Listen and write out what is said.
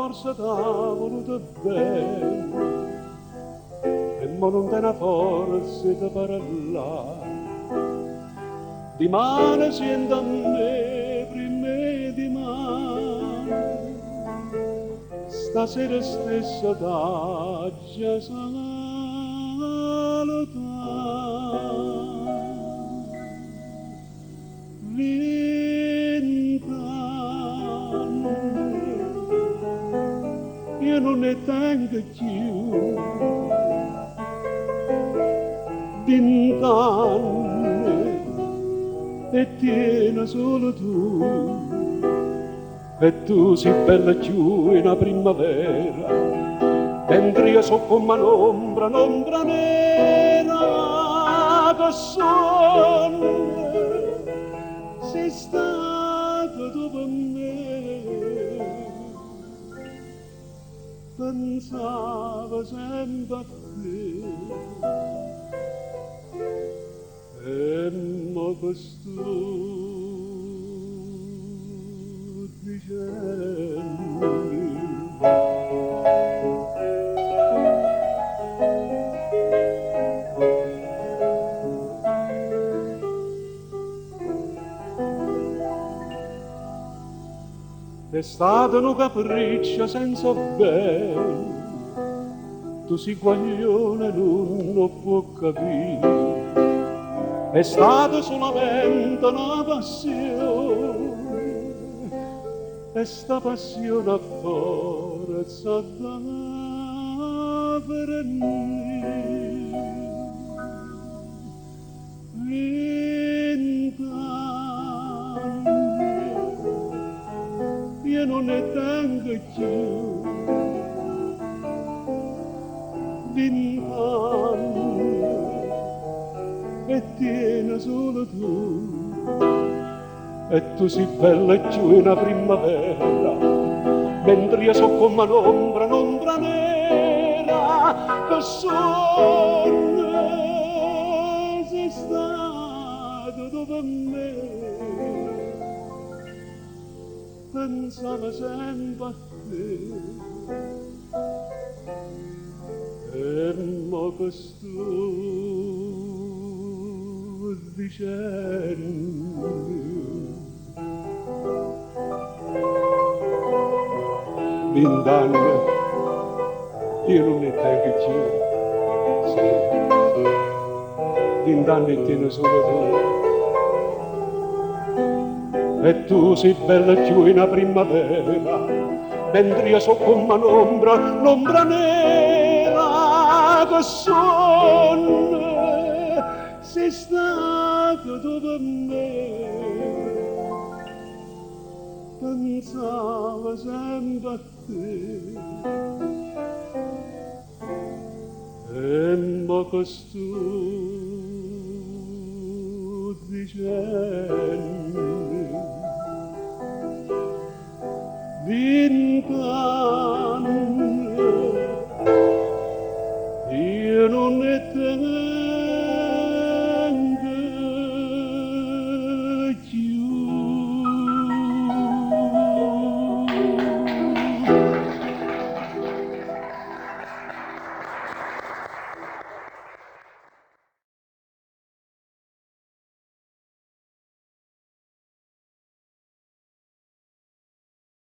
forse t'ha voluto bene e mo non te ne forza di parlare. Di mano siente a me prima di mano, stasera stessa t'aggia salutare. Io non ne tengo più, 20 anni e tieni solo tu, e tu sei bella più in una primavera, mentre io so come un'ombra, un'ombra nera che sonno, sei stato dopo me. Pensavo sempre a te e mo che sto dicendo. È stato un capriccio senza bene, tu sei guaglione non lo può capire, è stato solamente una passione, e sta passione a forza da io non ne tengo più, 20 anni e tieni solo tu, e tu sei bella più in una primavera, mentre io so come un'ombra, un'ombra nera che sonno, sei stato dopo me. Pensavo sempre a te e mo che sto dicendo. 20 anni io non ne tengo più, sì, 20 anni tieni solo tu, e tu sei bella più in una primavera, mentre io so come un'ombra, un'ombra nera che sonno, sei stato dopo me. Pensavo sempre a te e mo che sto dicendo. 20 anni